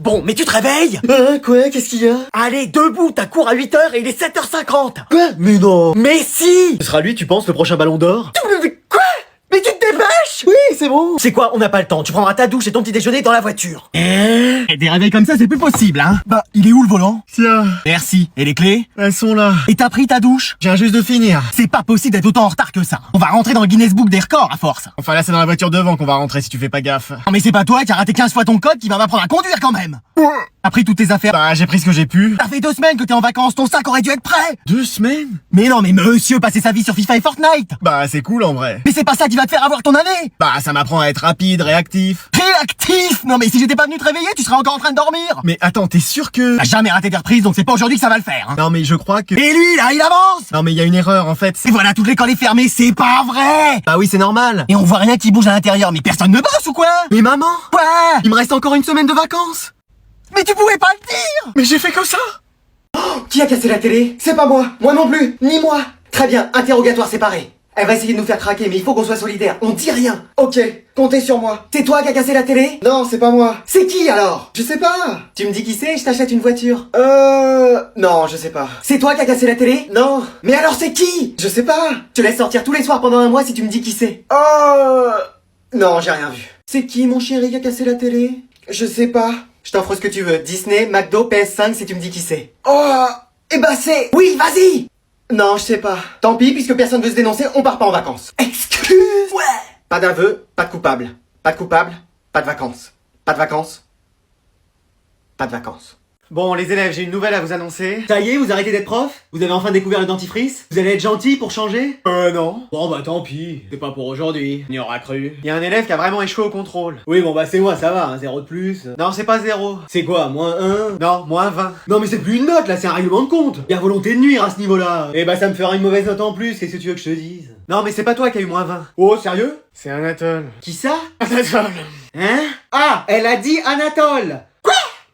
Bon, mais tu te réveilles? Quoi? Qu'est-ce qu'il y a? Allez, debout, t'as cours à 8h et il est 7h50. Quoi? Mais non! Mais si! Ce sera lui, tu penses, le prochain ballon d'or? Mais quoi? Mais tu te dépêches? Oui, c'est bon! C'est quoi? On n'a pas le temps. Tu prendras ta douche et ton petit déjeuner dans la voiture. Et des réveils comme ça, c'est plus possible, hein. Bah, il est où le volant? Tiens. Merci. Et les clés? Elles sont là. Et t'as pris ta douche? Je viens juste de finir. C'est pas possible d'être autant en retard que ça. On va rentrer dans le Guinness Book des records, à force. Enfin là, c'est dans la voiture devant qu'on va rentrer si tu fais pas gaffe. Non mais c'est pas toi qui a raté 15 fois ton code qui va m'apprendre à conduire quand même. T'as pris toutes tes affaires? Bah, j'ai pris ce que j'ai pu. Ça fait 2 semaines que t'es en vacances, ton sac aurait dû être prêt. 2 semaines? Mais non, mais monsieur passer sa vie sur FIFA et Fortnite. Bah, c'est cool en vrai. Mais c'est pas ça qui va te faire avoir ton année. Bah, ça m'apprend à être rapide, réactif. Réactif. Non mais si j'étais pas venu te réveiller, tu serais encore en train de dormir. Mais attends, t'es sûr que... T'as jamais raté des reprises, donc c'est pas aujourd'hui que ça va le faire, hein. Non mais je crois que... Et lui, là, il avance. Non mais il y a une erreur en fait. Et voilà, toute l'école est fermée, c'est pas vrai. Bah oui, c'est normal. Et on voit rien qui bouge à l'intérieur, mais personne ne bosse ou quoi? Mais maman, Quoi? il me reste encore une semaine de vacances. Mais tu pouvais pas le dire. Mais j'ai fait que ça. Qui a cassé la télé? C'est pas moi. Moi non plus. Ni moi. Très bien, interrogatoire séparé. Elle va essayer de nous faire craquer, mais il faut qu'on soit solidaires. On dit rien. Ok, comptez sur moi. C'est toi qui as cassé la télé? Non, c'est pas moi. C'est qui alors? Je sais pas. Tu me dis qui c'est et je t'achète une voiture. Non, je sais pas. C'est toi qui as cassé la télé? Non, Mais alors c'est qui? je sais pas. Je te laisse sortir tous les soirs pendant un mois si tu me dis qui c'est. Non, j'ai rien vu. C'est qui mon chéri qui a cassé la télé? Je sais pas. Je t'offre ce que tu veux. Disney, McDo, PS5 si tu me dis qui c'est. Eh ben c'est... Oui, vas-y! Non, je sais pas. Tant pis, puisque personne veut se dénoncer, on part pas en vacances. Excuse! Ouais! Pas d'aveu, pas de coupable. Pas de coupable, pas de vacances. Pas de vacances. Pas de vacances. Bon, les élèves, j'ai une nouvelle à vous annoncer. Ça y est, vous arrêtez d'être prof? Vous avez enfin découvert le dentifrice? Vous allez être gentil pour changer? Non. Bon bah tant pis, c'est pas pour aujourd'hui, on y aura cru. Il y a un élève qui a vraiment échoué au contrôle. Oui bon bah c'est moi, ça va, 0 de plus. Non, c'est pas 0. C'est quoi, moins 1? Non, moins 20. Non mais c'est plus une note là, c'est un règlement de compte. Y'a volonté de nuire à ce niveau-là. Eh bah ça me fera une mauvaise note en plus, qu'est-ce que tu veux que je te dise? Non, mais c'est pas toi qui a eu moins 20. Oh sérieux? C'est Anatole. Qui ça? Anatole. Hein? Ah, elle a dit Anatole.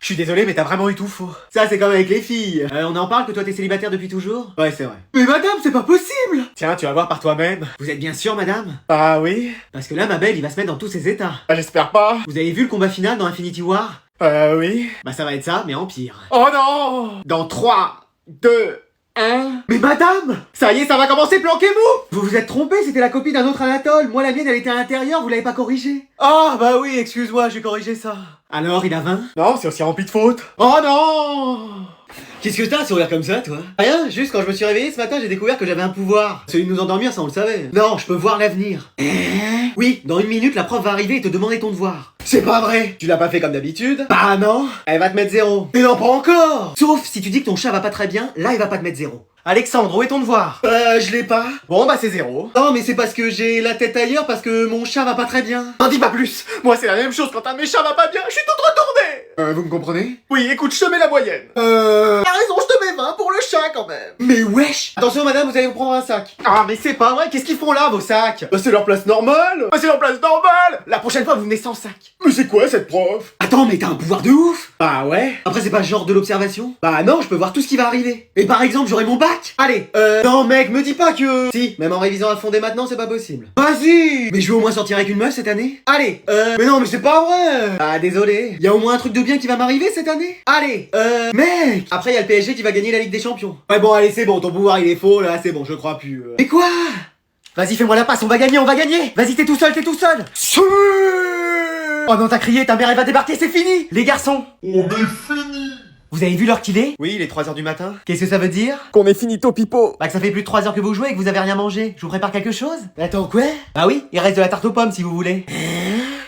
Je suis désolé, mais t'as vraiment eu tout faux. Ça c'est comme avec les filles. On en parle que toi t'es célibataire depuis toujours? Ouais, c'est vrai. Mais madame, c'est pas possible. Tiens, tu vas voir par toi-même. Vous êtes bien sûr madame? Ah oui? Parce que là ma belle, il va se mettre dans tous ses états. Bah, j'espère pas. Vous avez vu le combat final dans Infinity War? Oui. Bah ça va être ça, mais en pire. Oh non! Dans 3, 2, 1... Mais madame! Ça y est, ça va commencer, planquez-vous! Vous vous êtes trompé, c'était la copie d'un autre Anatole. Moi la mienne elle était à l'intérieur, vous l'avez pas corrigée. Ah, bah oui, excuse-moi, j'ai corrigé ça. Alors il a 20? Non, c'est aussi rempli de fautes. Oh non! Qu'est-ce que t'as à sourire comme ça toi? Rien, juste quand je me suis réveillé ce matin j'ai découvert que j'avais un pouvoir. Celui de nous endormir, ça on le savait. Non, je peux voir l'avenir. Oui, dans 1 minute la prof va arriver et te demander ton devoir. C'est pas vrai! Tu l'as pas fait comme d'habitude? Bah non. Elle va te mettre 0. Mais non, pas encore. Sauf si tu dis que ton chat va pas très bien, là il va pas te mettre 0. Alexandre, où est ton devoir? Je l'ai pas. Bon, bah c'est 0. Non mais c'est parce que j'ai la tête ailleurs parce que mon chat va pas très bien. N'en dis pas plus! Moi, c'est la même chose quand un de mes chats va pas bien, je suis toute retournée! Vous me comprenez? Oui, écoute, je te mets la moyenne. T'as raison, je te mets 20 pour le chat quand même. Mais wesh. Attention madame, vous allez vous prendre un sac. Ah, mais c'est pas vrai, qu'est-ce qu'ils font là, vos sacs? Bah c'est leur place normale. Bah, c'est leur place normale! La prochaine fois, vous venez sans sac. Mais c'est quoi cette prof? Attends, mais t'as un pouvoir de ouf. Bah ouais. Après c'est pas le genre de l'observation? Bah non, je peux voir tout ce qui va arriver. Et par exemple, j'aurai mon bac. Allez, non mec, me dis pas que... Si, même en révisant à fond dès maintenant, c'est pas possible. Vas-y. Mais je vais au moins sortir avec une meuf cette année. Allez, mais non, mais c'est pas vrai. Ah désolé. Y a au moins un truc de bien qui va m'arriver cette année. Allez, mec. Après y a le PSG qui va gagner la Ligue des Champions. Ouais bon, allez c'est bon, ton pouvoir il est faux là, c'est bon, je crois plus. Mais quoi? Vas-y, fais-moi la passe, on va gagner, on va gagner! Vas-y, t'es tout seul, t'es tout seul! Oh non, t'as crié, ta mère elle va débarquer, c'est fini! Les garçons! On est fini! Vous avez vu l'heure qu'il est? Oui, il est 3h du matin. Qu'est-ce que ça veut dire? Qu'on est finito pipo. Bah que ça fait plus de 3 heures que vous jouez et que vous avez rien mangé. Je vous prépare quelque chose? Attends, quoi? Bah oui, il reste de la tarte aux pommes si vous voulez.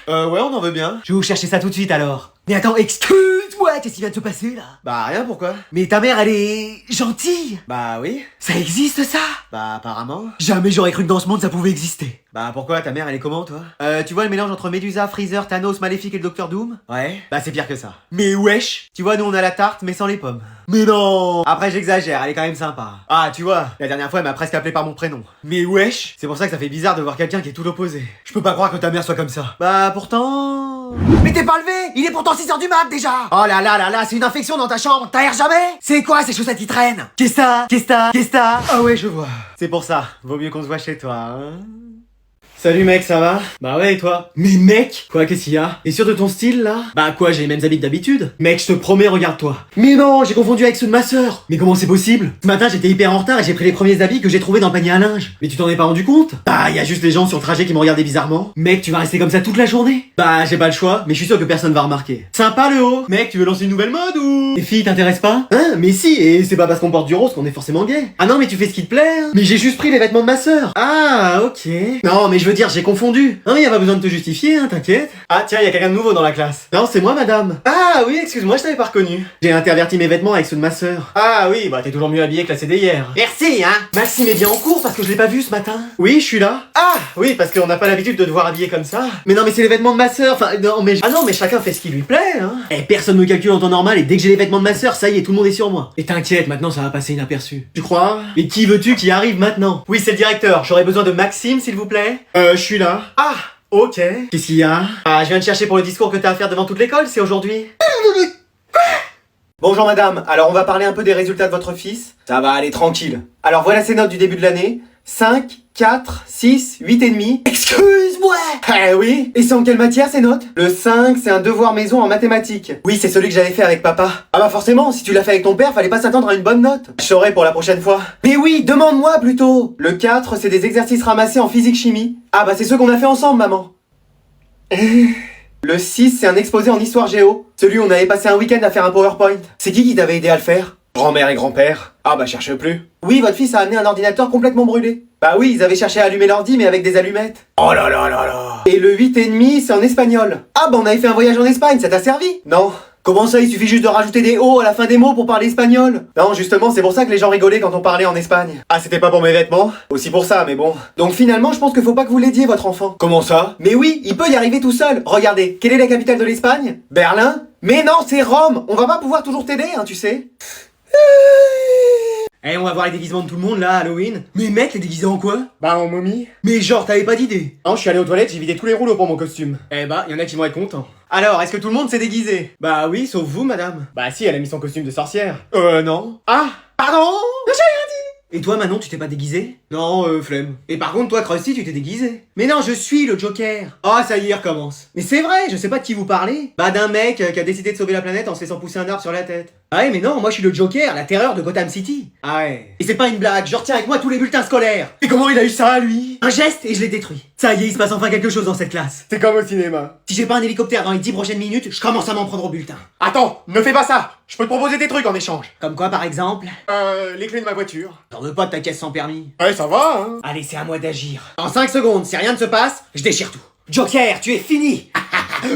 Ouais, on en veut bien. Je vais vous chercher ça tout de suite alors. Mais attends, excuse-moi, qu'est-ce qui vient de se passer là? Bah rien, pourquoi? Mais ta mère elle est... gentille! Bah oui. Ça existe ça? Bah apparemment. Jamais j'aurais cru que dans ce monde ça pouvait exister. Bah pourquoi? Ta mère elle est comment, toi? Tu vois le mélange entre Medusa, Freezer, Thanos, Maléfique et le Docteur Doom? Ouais. Bah c'est pire que ça. Mais wesh. Tu vois, nous on a la tarte mais sans les pommes. Mais non. Après j'exagère, elle est quand même sympa. Ah tu vois, la dernière fois elle m'a presque appelé par mon prénom. Mais wesh. C'est pour ça que ça fait bizarre de voir quelqu'un qui est tout l'opposé. Je peux pas croire que ta mère soit comme ça. Bah pourtant... Mais t'es pas levé! Il est pourtant 6h du mat déjà! Oh là là là là, c'est une infection dans ta chambre, t'aères jamais? C'est quoi ces chaussettes qui traînent? Qu'est-ce ça? Qu'est-ce ça? Qu'est-ce ça? Ah ouais, je vois. C'est pour ça, vaut mieux qu'on se voit chez toi, hein? Salut mec, ça va? Bah ouais, et toi? Mais mec! Quoi, qu'est-ce qu'il y a? Et sûr de ton style, là? Bah quoi, j'ai les mêmes habits que d'habitude? Mec, je te promets, regarde-toi. Mais non, j'ai confondu avec ceux de ma sœur! Mais comment c'est possible? Ce matin, j'étais hyper en retard et j'ai pris les premiers habits que j'ai trouvés dans le panier à linge. Mais tu t'en es pas rendu compte? Bah, y a juste les gens sur le trajet qui me regardaient bizarrement. Mec, tu vas rester comme ça toute la journée? Bah, j'ai pas le choix, mais je suis sûr que personne va remarquer. Sympa le haut! Mec, tu veux lancer une nouvelle mode ou? Les filles t'intéressent pas? Hein? Mais si, et c'est pas parce qu'on porte du rose qu'on est forcément gay. Ah non, mais tu fais ce qui te plaît, hein? Mais j'ai juste pris les vêtements de ma sœur. Ah, ok. Non, mais je veux dire, j'ai confondu. Non mais y a pas besoin de te justifier, hein, t'inquiète. Ah tiens, y a quelqu'un de nouveau dans la classe. Non, c'est moi madame. Ah oui, excuse-moi, je t'avais pas reconnu. J'ai interverti mes vêtements avec ceux de ma sœur. Ah oui, bah t'es toujours mieux habillé que la CD hier. Merci, hein. Maxime est bien en cours parce que je l'ai pas vu ce matin. Oui, je suis là. Ah oui, parce qu'on n'a pas l'habitude de te voir habillé comme ça. Mais non, mais c'est les vêtements de ma sœur. Enfin, non mais... Ah non, mais chacun fait ce qui lui plaît, hein. Et personne me calcule en temps normal et dès que j'ai les vêtements de ma sœur, ça y est, tout le monde est sur moi. Et t'inquiète, maintenant ça va passer inaperçu. Tu crois? Et qui veux-tu qui arrive maintenant? Oui, c'est le directeur. J'aurais besoin de Maxime, s'il vous plaît. Je suis là. Ah ok. Qu'est-ce qu'il y a? Ah, je viens de chercher pour le discours que t'as à faire devant toute l'école, c'est aujourd'hui. Bonjour madame, alors on va parler un peu des résultats de votre fils. Ça va aller tranquille. Alors voilà ses notes du début de l'année. 5, 4, 6, 8 et demi. Excuse-moi! Eh oui. Et c'est en quelle matière ces notes? Le 5, c'est un devoir maison en mathématiques. Oui, c'est celui que j'avais fait avec papa. Ah bah forcément, si tu l'as fait avec ton père, fallait pas s'attendre à une bonne note. Je saurai pour la prochaine fois. Mais oui, demande-moi plutôt. Le 4, c'est des exercices ramassés en physique-chimie. Ah bah c'est ceux qu'on a fait ensemble, maman. Le 6, c'est un exposé en histoire géo. Celui où on avait passé un week-end à faire un PowerPoint. C'est qui t'avait aidé à le faire? Grand-mère et grand-père. Ah bah cherche plus. Oui, votre fils a amené un ordinateur complètement brûlé. Bah oui, ils avaient cherché à allumer l'ordi mais avec des allumettes. Oh là là là là. Et le 8 et demi, c'est en espagnol. Ah bah on avait fait un voyage en Espagne, ça t'a servi? Non. Comment ça, il suffit juste de rajouter des O à la fin des mots pour parler espagnol? Non, justement, c'est pour ça que les gens rigolaient quand on parlait en Espagne. Ah, c'était pas pour mes vêtements? Aussi pour ça, mais bon. Donc finalement, je pense que faut pas que vous l'aidiez, votre enfant. Comment ça? Mais oui, il peut y arriver tout seul. Regardez, quelle est la capitale de l'Espagne? Berlin? Mais non, c'est Rome. On va pas pouvoir toujours t'aider, hein, tu sais. Eh, on va voir les déguisements de tout le monde là, Halloween. Mais mec, les déguisés en quoi? Bah en momie. Mais genre, t'avais pas d'idée? Non, je suis allé aux toilettes, j'ai vidé tous les rouleaux pour mon costume. Eh bah, y en a qui vont être contents. Alors, est-ce que tout le monde s'est déguisé? Bah oui, sauf vous, madame. Bah si, elle a mis son costume de sorcière. Non. Ah, pardon? Et toi, Manon, tu t'es pas déguisé? Non, flemme. Et par contre, toi, Krusty, tu t'es déguisé. Mais non, je suis le Joker. Ah, ça y est, il recommence. Mais c'est vrai, je sais pas de qui vous parlez. Bah, d'un mec qui a décidé de sauver la planète en se laissant pousser un arbre sur la tête. Ah ouais, mais non, moi je suis le Joker, la terreur de Gotham City. Ah ouais. Et c'est pas une blague, je retiens avec moi tous les bulletins scolaires. Et comment il a eu ça, lui? Un geste et je l'ai détruit. Ça y est, il se passe enfin quelque chose dans cette classe. C'est comme au cinéma. Si j'ai pas un hélicoptère dans les 10 prochaines minutes, je commence à m'en prendre au bulletin. Attends, ne fais pas ça. Je peux te proposer des trucs en échange. Comme quoi, par exemple? Les clés de ma voiture. J'en veux pas de ta caisse sans permis. Ouais, ça va, hein. Allez, c'est à moi d'agir. En 5 secondes, si rien ne se passe, je déchire tout. Joker, tu es fini.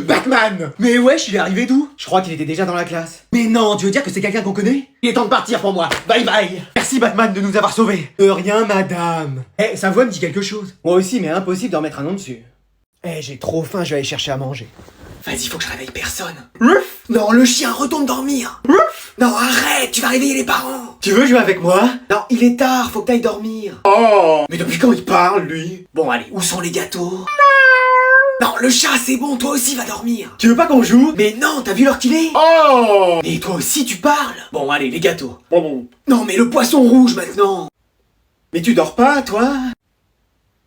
Batman. Mais wesh, il est arrivé d'où? Je crois qu'il était déjà dans la classe. Mais non, tu veux dire que c'est quelqu'un qu'on connaît? Il est temps de partir pour moi. Bye bye. Merci Batman de nous avoir sauvés. De rien, madame. Eh, sa voix me dit quelque chose. Moi aussi, mais impossible d'en mettre un nom dessus. Eh, j'ai trop faim, je vais aller chercher à manger. Vas-y, faut que je réveille personne. Non, le chien retourne dormir. Non, arrête, tu vas réveiller les parents. Tu veux jouer avec moi? Non, il est tard, faut que t'ailles dormir. Oh. Mais depuis quand il parle, lui? Bon, allez, où sont les gâteaux? Non, le chat, c'est bon, toi aussi va dormir. Tu veux pas qu'on joue? Mais non, t'as vu l'heure qu'il est? Oh. Et toi aussi, tu parles. Bon, allez, les gâteaux. Bon. Non, mais le poisson rouge maintenant. Mais tu dors pas, toi?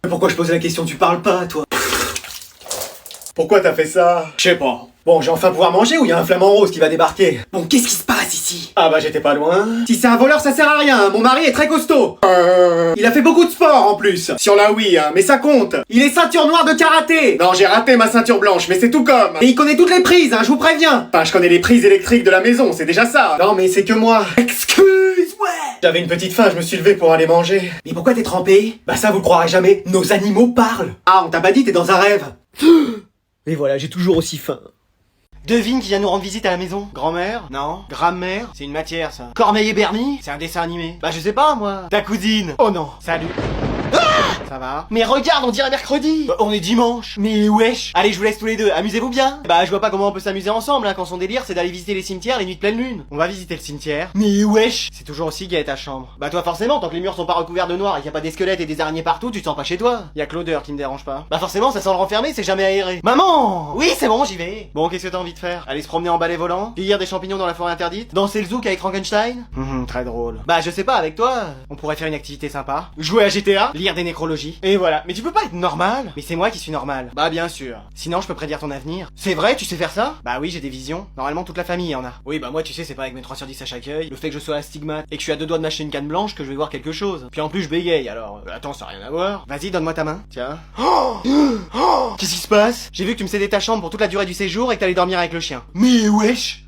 Mais pourquoi je pose la question, tu parles pas, toi? Pourquoi t'as fait ça? Je sais pas. Bon, j'ai enfin pouvoir manger ou y a un flamant rose qui va débarquer? Bon, qu'est-ce qui se passe ici? Ah bah j'étais pas loin. Si c'est un voleur, ça sert à rien, mon mari est très costaud. Il a fait beaucoup de sport en plus. Sur la Wii, hein, mais ça compte. Il est ceinture noire de karaté. Non, j'ai raté ma ceinture blanche, mais c'est tout comme. Et il connaît toutes les prises, hein, je vous préviens. Enfin, je connais les prises électriques de la maison, c'est déjà ça. Non mais c'est que moi. Excuse, ouais. J'avais une petite faim, je me suis levé pour aller manger. Mais pourquoi t'es trempé? Bah ça, vous le croirez jamais, nos animaux parlent. Ah, on t'a pas dit, t'es dans un rêve. Et voilà, j'ai toujours aussi faim. Devine qui vient nous rendre visite à la maison. Grand-mère? Non. Grammaire? C'est une matière, ça. Corneille et Bernie? C'est un dessin animé. Bah je sais pas, moi. Ta cousine? Oh non. Salut. Ça va? Mais regarde, on dirait mercredi. Bah, on est dimanche. Mais wesh. Allez, je vous laisse tous les deux. Amusez-vous bien. Bah, je vois pas comment on peut s'amuser ensemble, hein, quand son délire c'est d'aller visiter les cimetières les nuits de pleine lune. On va visiter le cimetière. Mais wesh. C'est toujours aussi gai ta chambre. Bah, toi, forcément, tant que les murs sont pas recouverts de noir et qu'il y a pas des squelettes et des araignées partout, tu te sens pas chez toi. Y a que l'odeur qui me dérange pas. Bah, forcément, ça sent le renfermé, c'est jamais aéré. Maman! Oui, c'est bon, j'y vais. Bon, qu'est-ce que t'as envie de faire? Aller se promener en balai volant? Cueillir des champignons dans la forêt interdite? Danser le zouk avec Frankenstein? Très drôle. Bah, je sais pas, avec toi, on pourrait faire une activité sympa. Jouer à GTA? Lire des nécrologies? biologie. Et voilà. Mais tu peux pas être normal? Mais c'est moi qui suis normal. Bah bien sûr. Sinon je peux prédire ton avenir. C'est vrai, tu sais faire ça? Bah oui, j'ai des visions. Normalement toute la famille en a. Oui, bah moi tu sais, c'est pas avec mes 3 sur 10 à chaque œil, le fait que je sois astigmate et que je suis à 2 doigts de mâcher une canne blanche que je vais voir quelque chose. Puis en plus je bégaye, alors attends, ça a rien à voir. Vas-y, donne-moi ta main. Tiens. Qu'est-ce qui se passe? J'ai vu que tu me cédais ta chambre pour toute la durée du séjour et que t'allais dormir avec le chien. Mais wesh!